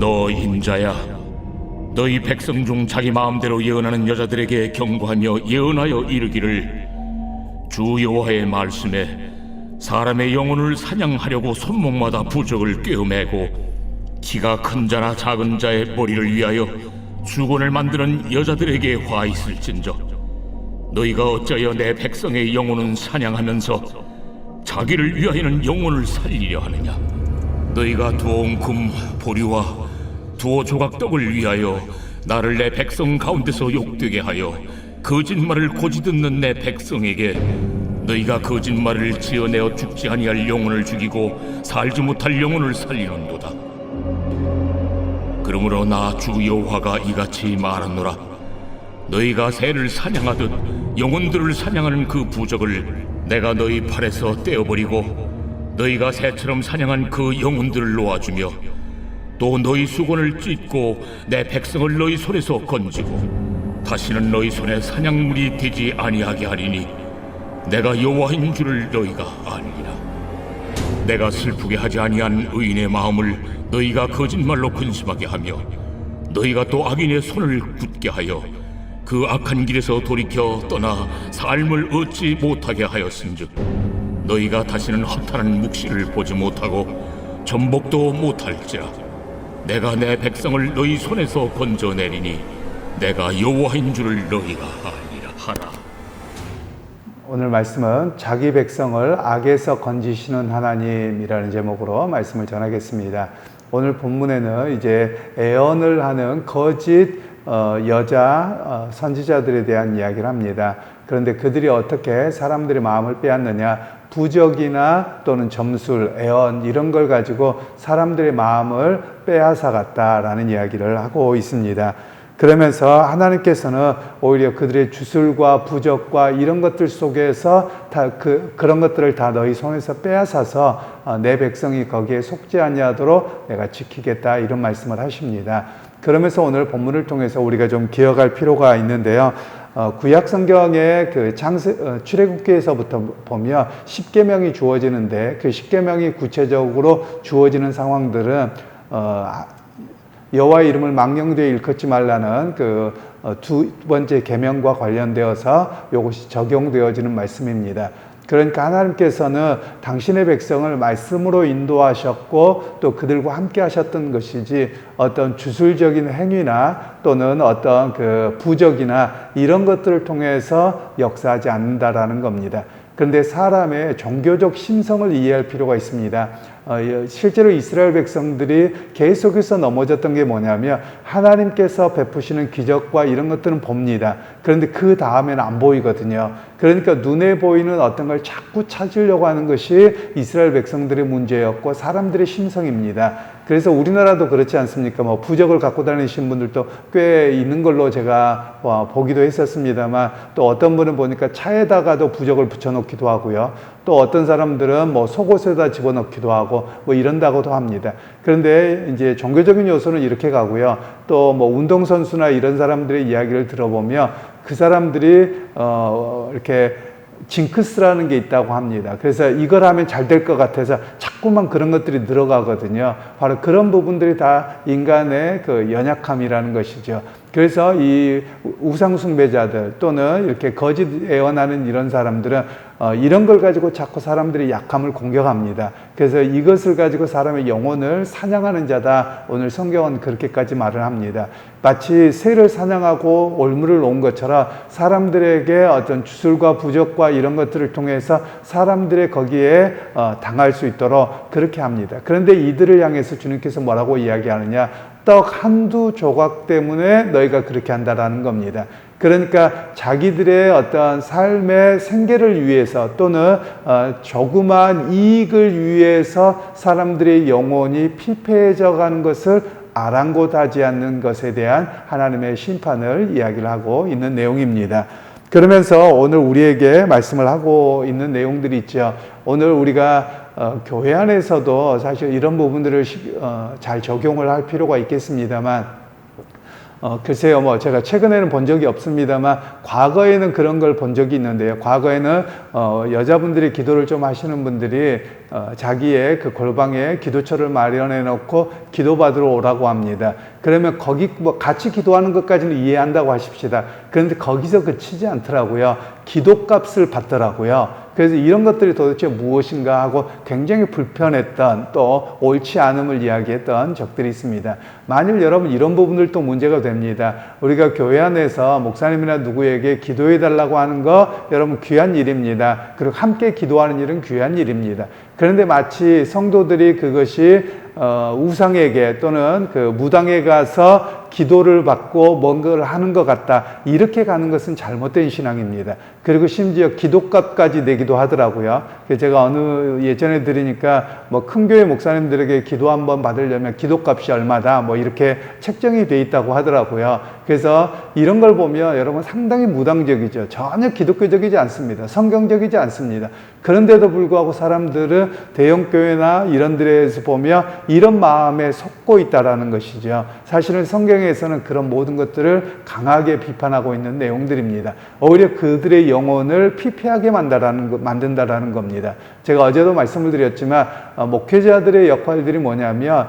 너 인자야, 너희 백성 중 자기 마음대로 예언하는 여자들에게 경고하며 예언하여 이르기를, 주 여호와의 말씀에 사람의 영혼을 사냥하려고 손목마다 부적을 꿰어매고 키가 큰 자나 작은 자의 머리를 위하여 수건을 만드는 여자들에게 화 있을진저, 너희가 어찌하여 내 백성의 영혼은 사냥하면서 자기를 위하여는 영혼을 살리려 하느냐? 너희가 두어온 금 보리와 두어 조각 떡을 위하여 나를 내 백성 가운데서 욕되게 하여 거짓말을 고지 듣는 내 백성에게 너희가 거짓말을 지어내어 죽지 아니할 영혼을 죽이고 살지 못할 영혼을 살리는도다. 그러므로 나 주 여호와가 이같이 말하노라. 너희가 새를 사냥하듯 영혼들을 사냥하는 그 부적을 내가 너희 팔에서 떼어버리고 너희가 새처럼 사냥한 그 영혼들을 놓아주며 또 너희 수건을 찢고 내 백성을 너희 손에서 건지고 다시는 너희 손에 사냥물이 되지 아니하게 하리니 내가 여호와인 줄을 너희가 아니라. 내가 슬프게 하지 아니한 의인의 마음을 너희가 거짓말로 근심하게 하며 너희가 또 악인의 손을 굳게 하여 그 악한 길에서 돌이켜 떠나 삶을 얻지 못하게 하였은즉 너희가 다시는 허탄한 묵시를 보지 못하고 전복도 못할지라. 내가 내 백성을 너희 손에서 건져내리니 내가 여호와인 줄을 너희가 아니라 하라. 오늘 말씀은 자기 백성을 악에서 건지시는 하나님이라는 제목으로 말씀을 전하겠습니다. 오늘 본문에는 이제 애언을 하는 거짓 여자 선지자들에 대한 이야기를 합니다. 그런데 그들이 어떻게 사람들의 마음을 빼앗느냐, 부적이나 또는 점술, 애언 이런 걸 가지고 사람들의 마음을 빼앗아갔다라는 이야기를 하고 있습니다. 그러면서 하나님께서는 오히려 그들의 주술과 부적과 이런 것들 속에서 그런 것들을 다 너희 손에서 빼앗아서 내 백성이 거기에 속지 아니하도록 내가 지키겠다, 이런 말씀을 하십니다. 그러면서 오늘 본문을 통해서 우리가 좀 기억할 필요가 있는데요. 구약 성경의 그 출애굽기에서부터 보면 10계명이 주어지는데 그 10계명이 구체적으로 주어지는 상황들은 여호와의 이름을 망령되이 일컫지 말라는 그 두 번째 계명과 관련되어서 이것이 적용되어지는 말씀입니다. 그러니까 하나님께서는 당신의 백성을 말씀으로 인도하셨고 또 그들과 함께 하셨던 것이지 어떤 주술적인 행위나 또는 어떤 그 부적이나 이런 것들을 통해서 역사하지 않는다라는 겁니다. 그런데 사람의 종교적 심성을 이해할 필요가 있습니다. 실제로 이스라엘 백성들이 계속해서 넘어졌던 게 뭐냐면 하나님께서 베푸시는 기적과 이런 것들은 봅니다. 그런데 그 다음에는 안 보이거든요. 그러니까 눈에 보이는 어떤 걸 자꾸 찾으려고 하는 것이 이스라엘 백성들의 문제였고 사람들의 심성입니다. 그래서 우리나라도 그렇지 않습니까? 뭐 부적을 갖고 다니시는 분들도 꽤 있는 걸로 제가 보기도 했었습니다만, 또 어떤 분은 보니까 차에다가도 부적을 붙여놓기도 하고요. 또 어떤 사람들은 뭐 속옷에다 집어넣기도 하고 뭐 이런다고도 합니다. 그런데 이제 종교적인 요소는 이렇게 가고요. 또 뭐 운동선수나 이런 사람들의 이야기를 들어보면 그 사람들이 이렇게 징크스라는 게 있다고 합니다. 그래서 이걸 하면 잘 될 것 같아서 자꾸만 그런 것들이 늘어가거든요. 바로 그런 부분들이 다 인간의 그 연약함이라는 것이죠. 그래서 이 우상숭배자들 또는 이렇게 거짓 애원하는 이런 사람들은 이런 걸 가지고 자꾸 사람들의 약함을 공격합니다. 그래서 이것을 가지고 사람의 영혼을 사냥하는 자다. 오늘 성경은 그렇게까지 말을 합니다. 마치 새를 사냥하고 올무를 놓은 것처럼 사람들에게 어떤 주술과 부적과 이런 것들을 통해서 사람들의 거기에 당할 수 있도록 그렇게 합니다. 그런데 이들을 향해서 주님께서 뭐라고 이야기하느냐? 떡 한두 조각 때문에 너희가 그렇게 한다라는 겁니다. 그러니까 자기들의 어떤 삶의 생계를 위해서 또는 조그만 이익을 위해서 사람들의 영혼이 피폐해져 가는 것을 아랑곳하지 않는 것에 대한 하나님의 심판을 이야기를 하고 있는 내용입니다. 그러면서 오늘 우리에게 말씀을 하고 있는 내용들이 있죠. 오늘 우리가 교회 안에서도 사실 이런 부분들을 잘 적용을 할 필요가 있겠습니다만 글쎄요, 뭐 제가 최근에는 본 적이 없습니다만 과거에는 그런 걸 본 적이 있는데요. 과거에는 여자분들이 기도를 좀 하시는 분들이 자기의 그 골방에 기도처를 마련해 놓고 기도받으러 오라고 합니다. 그러면 거기 뭐 같이 기도하는 것까지는 이해한다고 하십시다. 그런데 거기서 그치지 않더라고요. 기도값을 받더라고요. 그래서 이런 것들이 도대체 무엇인가 하고 굉장히 불편했던, 또 옳지 않음을 이야기했던 적들이 있습니다. 만일 여러분 이런 부분들도 문제가 됩니다. 우리가 교회 안에서 목사님이나 누구에게 기도해 달라고 하는 거 여러분 귀한 일입니다. 그리고 함께 기도하는 일은 귀한 일입니다. 그런데 마치 성도들이 그것이 우상에게 또는 그 무당에 가서 기도를 받고 뭔가를 하는 것 같다, 이렇게 가는 것은 잘못된 신앙입니다. 그리고 심지어 기도값까지 내기도 하더라고요. 제가 예전에 들으니까 뭐 큰 교회 목사님들에게 기도 한번 받으려면 기도값이 얼마다, 뭐 이렇게 책정이 돼 있다고 하더라고요. 그래서 이런 걸 보면 여러분 상당히 무당적이죠. 전혀 기독교적이지 않습니다. 성경적이지 않습니다. 그런데도 불구하고 사람들은 대형 교회나 이런 데에서 보면 이런 마음에 속고 있다라는 것이죠. 사실은 성경에서는 그런 모든 것들을 강하게 비판하고 있는 내용들입니다. 오히려 그들의 영혼을 피폐하게 만든다라는 겁니다. 제가 어제도 말씀을 드렸지만 목회자들의 역할들이 뭐냐면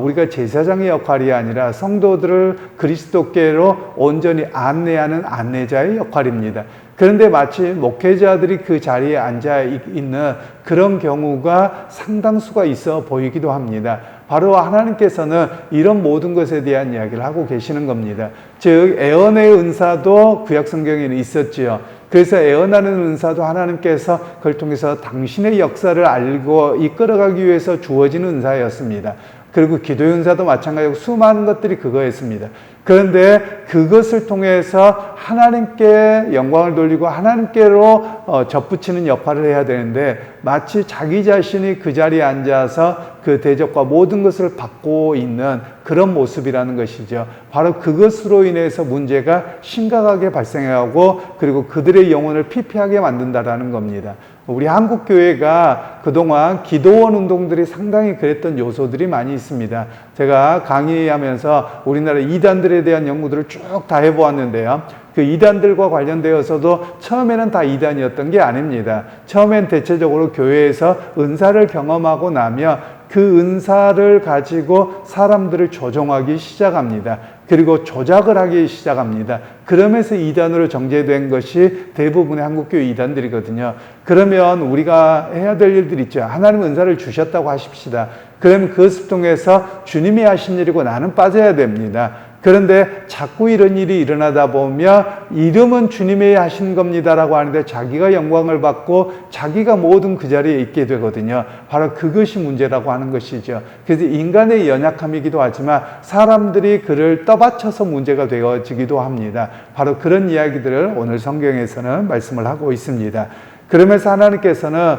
우리가 제사장의 역할이 아니라 성도들을 그리스도께로 온전히 안내하는 안내자의 역할입니다. 그런데 마치 목회자들이 그 자리에 앉아 있는 그런 경우가 상당수가 있어 보이기도 합니다. 바로 하나님께서는 이런 모든 것에 대한 이야기를 하고 계시는 겁니다. 즉 애언의 은사도 구약 성경에는 있었지요. 그래서 애언하는 은사도 하나님께서 그걸 통해서 당신의 역사를 알고 이끌어가기 위해서 주어지는 은사였습니다. 그리고 기도의 은사도 마찬가지고 수많은 것들이 그거였습니다. 그런데 그것을 통해서 하나님께 영광을 돌리고 하나님께로 접붙이는 역할을 해야 되는데 마치 자기 자신이 그 자리에 앉아서 그 대접과 모든 것을 받고 있는 그런 모습이라는 것이죠. 바로 그것으로 인해서 문제가 심각하게 발생하고 그리고 그들의 영혼을 피폐하게 만든다라는 겁니다. 우리 한국교회가 그동안 기도원 운동들이 상당히 그랬던 요소들이 많이 있습니다. 제가 강의하면서 우리나라 이단들에 대한 연구들을 쭉 다 해보았는데요. 그 이단들과 관련되어서도 처음에는 다 이단이었던 게 아닙니다. 처음엔 대체적으로 교회에서 은사를 경험하고 나면 그 은사를 가지고 사람들을 조종하기 시작합니다. 그리고 조작을 하기 시작합니다. 그러면서 이단으로 정제된 것이 대부분의 한국교회 이단들이거든요. 그러면 우리가 해야 될 일들이 있죠. 하나님 은사를 주셨다고 하십시다. 그러면 그것을 통해서 주님이 하신 일이고 나는 빠져야 됩니다. 그런데 자꾸 이런 일이 일어나다 보면 이름은 주님이 하신 겁니다라고 하는데 자기가 영광을 받고 자기가 모든 그 자리에 있게 되거든요. 바로 그것이 문제라고 하는 것이죠. 그래서 인간의 연약함이기도 하지만 사람들이 그를 떠받쳐서 문제가 되어지기도 합니다. 바로 그런 이야기들을 오늘 성경에서는 말씀을 하고 있습니다. 그러면서 하나님께서는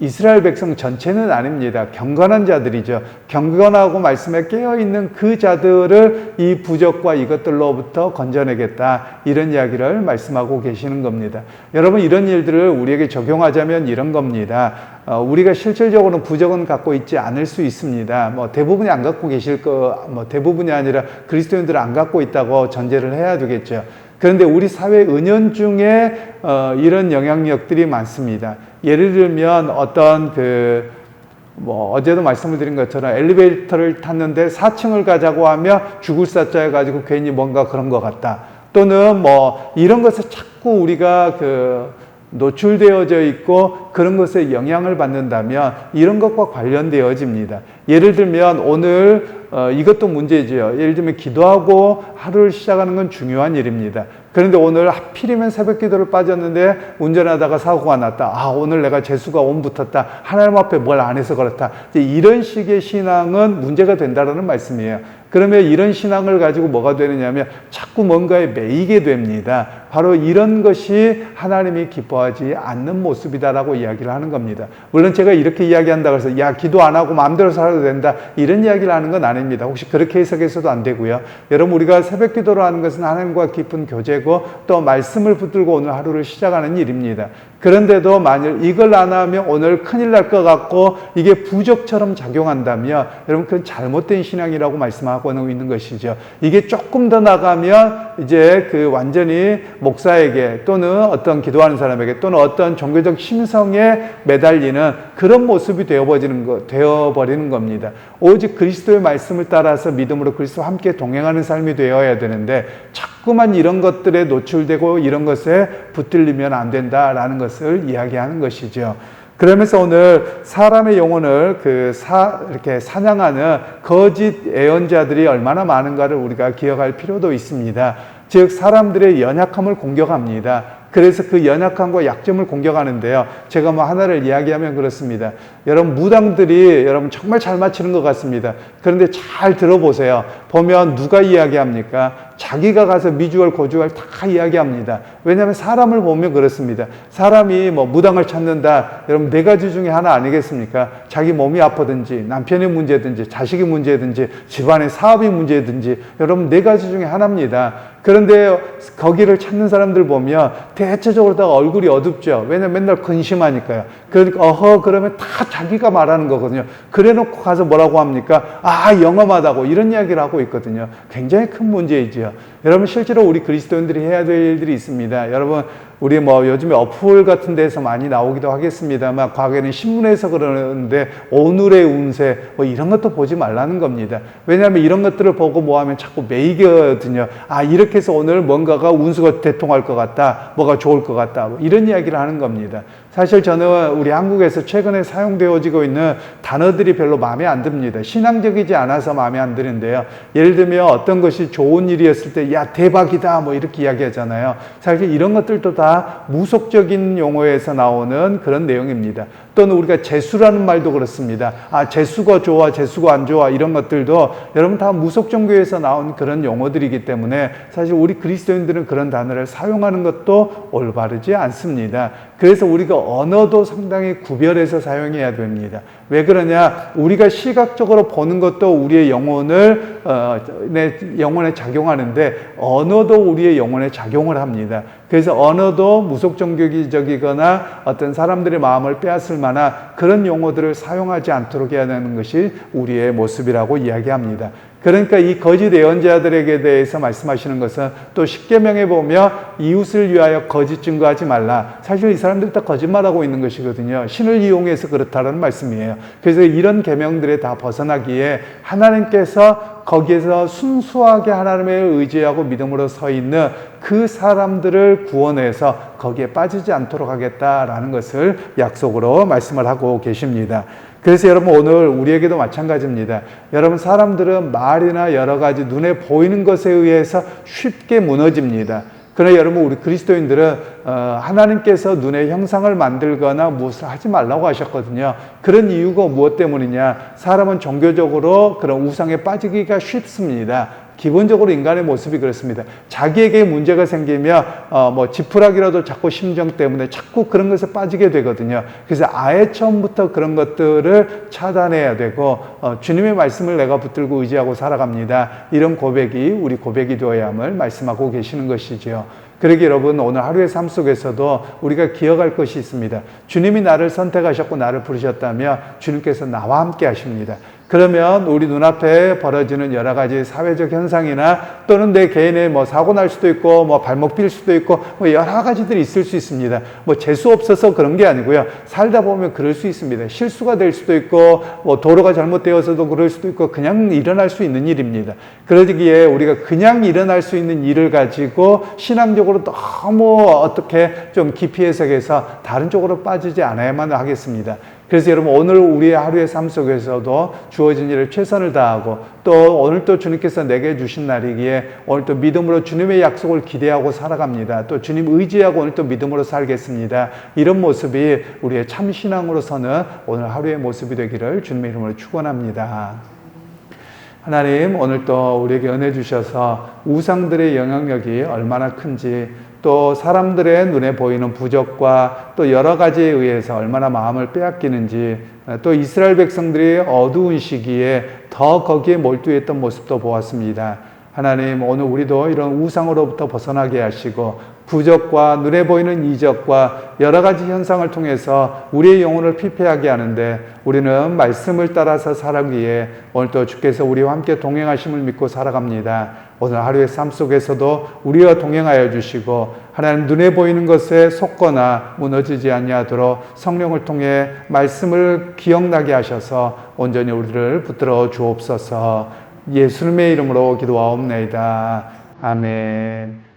이스라엘 백성 전체는 아닙니다. 경건한 자들이죠. 경건하고 말씀에 깨어있는 그 자들을 이 부적과 이것들로부터 건져내겠다, 이런 이야기를 말씀하고 계시는 겁니다. 여러분, 이런 일들을 우리에게 적용하자면 이런 겁니다. 우리가 실질적으로는 부적은 갖고 있지 않을 수 있습니다. 뭐 대부분이 안 갖고 계실 대부분이 아니라 그리스도인들은 안 갖고 있다고 전제를 해야 되겠죠. 그런데 우리 사회 은연중에 이런 영향력들이 많습니다. 예를 들면 어떤 어제도 말씀을 드린 것처럼 엘리베이터를 탔는데 4층을 가자고 하면 죽을 사자 해가지고 괜히 뭔가 그런 것 같다. 또는 이런 것에 자꾸 우리가 노출되어져 있고 그런 것에 영향을 받는다면 이런 것과 관련되어집니다. 예를 들면 오늘 이것도 문제죠. 예를 들면 기도하고 하루를 시작하는 건 중요한 일입니다. 그런데 오늘 하필이면 새벽 기도를 빠졌는데 운전하다가 사고가 났다. 오늘 내가 재수가 온 붙었다. 하나님 앞에 뭘 안 해서 그렇다. 이런 식의 신앙은 문제가 된다는 말씀이에요. 그러면 이런 신앙을 가지고 뭐가 되느냐면 자꾸 뭔가에 매이게 됩니다. 바로 이런 것이 하나님이 기뻐하지 않는 모습이다라고 이야기를 하는 겁니다. 물론 제가 이렇게 이야기한다고 해서 기도 안 하고 마음대로 살아도 된다, 이런 이야기를 하는 건 아닙니다. 혹시 그렇게 해석해서도 안 되고요. 여러분, 우리가 새벽 기도를 하는 것은 하나님과 깊은 교제고 또 말씀을 붙들고 오늘 하루를 시작하는 일입니다. 그런데도 만일 이걸 안 하면 오늘 큰일 날 것 같고 이게 부적처럼 작용한다면 여러분 그건 잘못된 신앙이라고 말씀하고 있는 것이죠. 이게 조금 더 나가면 이제 그 완전히 목사에게 또는 어떤 기도하는 사람에게 또는 어떤 종교적 심성에 매달리는 그런 모습이 되어버리는 겁니다. 오직 그리스도의 말씀을 따라서 믿음으로 그리스도와 함께 동행하는 삶이 되어야 되는데 자꾸만 이런 것들에 노출되고 이런 것에 붙들리면 안 된다라는 것을 이야기하는 것이죠. 그러면서 오늘 사람의 영혼을 이렇게 사냥하는 거짓 예언자들이 얼마나 많은가를 우리가 기억할 필요도 있습니다. 즉, 사람들의 연약함을 공격합니다. 그래서 그 연약함과 약점을 공격하는데요. 제가 뭐 하나를 이야기하면 그렇습니다. 여러분, 무당들이 여러분 정말 잘 맞히는 것 같습니다. 그런데 잘 들어보세요. 보면 누가 이야기합니까? 자기가 가서 미주얼, 고주얼 다 이야기합니다. 왜냐하면 사람을 보면 그렇습니다. 사람이 뭐 무당을 찾는다. 여러분, 네 가지 중에 하나 아니겠습니까? 자기 몸이 아프든지, 남편의 문제든지, 자식의 문제든지, 집안의 사업의 문제든지, 여러분 네 가지 중에 하나입니다. 그런데 거기를 찾는 사람들 보면 대체적으로 다 얼굴이 어둡죠. 왜냐면 맨날 근심하니까요. 그러니까 그러면 다 자기가 말하는 거거든요. 그래놓고 가서 뭐라고 합니까? 영험하다고 이런 이야기를 하고 있거든요. 굉장히 큰 문제이지요. 여러분, 실제로 우리 그리스도인들이 해야 될 일들이 있습니다. 여러분, 우리 뭐 요즘에 어플 같은 데서 많이 나오기도 하겠습니다만 과거에는 신문에서 그러는데 오늘의 운세 뭐 이런 것도 보지 말라는 겁니다. 왜냐하면 이런 것들을 보고 뭐 하면 자꾸 매이거든요. 이렇게 해서 오늘 뭔가가 운수가 대통할 것 같다, 뭐가 좋을 것 같다, 뭐 이런 이야기를 하는 겁니다. 사실 저는 우리 한국에서 최근에 사용되어지고 있는 단어들이 별로 마음에 안 듭니다. 신앙적이지 않아서 마음에 안 드는데요. 예를 들면 어떤 것이 좋은 일이었을 때 야 대박이다 뭐 이렇게 이야기하잖아요. 사실 이런 것들도 다 무속적인 용어에서 나오는 그런 내용입니다. 또는 우리가 재수라는 말도 그렇습니다. 재수가 좋아, 재수가 안 좋아 이런 것들도 여러분 다 무속 종교에서 나온 그런 용어들이기 때문에 사실 우리 그리스도인들은 그런 단어를 사용하는 것도 올바르지 않습니다. 그래서 우리가 언어도 상당히 구별해서 사용해야 됩니다. 왜 그러냐? 우리가 시각적으로 보는 것도 우리의 내 영혼에 작용하는데 언어도 우리의 영혼에 작용을 합니다. 그래서 언어도 무속 종교적이거나 어떤 사람들의 마음을 빼앗을 만한 그런 용어들을 사용하지 않도록 해야 하는 것이 우리의 모습이라고 이야기합니다. 그러니까 이 거짓 예언자들에게 대해서 말씀하시는 것은 또 십계명에 보면 이웃을 위하여 거짓 증거하지 말라. 사실 이 사람들이 다 거짓말하고 있는 것이거든요. 신을 이용해서 그렇다는 말씀이에요. 그래서 이런 계명들에 다 벗어나기에 하나님께서 거기에서 순수하게 하나님을 의지하고 믿음으로 서 있는 그 사람들을 구원해서 거기에 빠지지 않도록 하겠다라는 것을 약속으로 말씀을 하고 계십니다. 그래서 여러분 오늘 우리에게도 마찬가지입니다. 여러분 사람들은 말이나 여러 가지 눈에 보이는 것에 의해서 쉽게 무너집니다. 그러나 여러분 우리 그리스도인들은 하나님께서 눈의 형상을 만들거나 무엇을 하지 말라고 하셨거든요. 그런 이유가 무엇 때문이냐? 사람은 종교적으로 그런 우상에 빠지기가 쉽습니다. 기본적으로 인간의 모습이 그렇습니다. 자기에게 문제가 생기면 지푸라기라도 자꾸 심정 때문에 자꾸 그런 것에 빠지게 되거든요. 그래서 아예 처음부터 그런 것들을 차단해야 되고 주님의 말씀을 내가 붙들고 의지하고 살아갑니다. 이런 고백이 우리 고백이 되어야 함을 말씀하고 계시는 것이지요. 그러기 여러분 오늘 하루의 삶 속에서도 우리가 기억할 것이 있습니다. 주님이 나를 선택하셨고 나를 부르셨다면 주님께서 나와 함께 하십니다. 그러면 우리 눈앞에 벌어지는 여러 가지 사회적 현상이나 또는 내 개인의 사고 날 수도 있고 발목 삘 수도 있고 여러 가지들이 있을 수 있습니다. 재수 없어서 그런 게 아니고요. 살다 보면 그럴 수 있습니다. 실수가 될 수도 있고 도로가 잘못되어서도 그럴 수도 있고 그냥 일어날 수 있는 일입니다. 그러기에 우리가 그냥 일어날 수 있는 일을 가지고 신앙적으로 너무 어떻게 좀 깊이 해석해서 다른 쪽으로 빠지지 않아야만 하겠습니다. 그래서 여러분 오늘 우리의 하루의 삶 속에서도 주어진 일을 최선을 다하고 또 오늘 또 주님께서 내게 주신 날이기에 오늘 또 믿음으로 주님의 약속을 기대하고 살아갑니다. 또 주님 의지하고 오늘 또 믿음으로 살겠습니다. 이런 모습이 우리의 참 신앙으로서는 오늘 하루의 모습이 되기를 주님의 이름으로 축원합니다. 하나님 오늘 또 우리에게 은혜 주셔서 우상들의 영향력이 얼마나 큰지 또 사람들의 눈에 보이는 부적과 또 여러 가지에 의해서 얼마나 마음을 빼앗기는지 또 이스라엘 백성들이 어두운 시기에 더 거기에 몰두했던 모습도 보았습니다. 하나님 오늘 우리도 이런 우상으로부터 벗어나게 하시고 부적과 눈에 보이는 이적과 여러 가지 현상을 통해서 우리의 영혼을 피폐하게 하는데 우리는 말씀을 따라서 살아가기 위해 오늘도 주께서 우리와 함께 동행하심을 믿고 살아갑니다. 오늘 하루의 삶 속에서도 우리와 동행하여 주시고 하나님 눈에 보이는 것에 속거나 무너지지 아니하도록 성령을 통해 말씀을 기억나게 하셔서 온전히 우리를 붙들어 주옵소서. 예수님의 이름으로 기도하옵나이다. 아멘.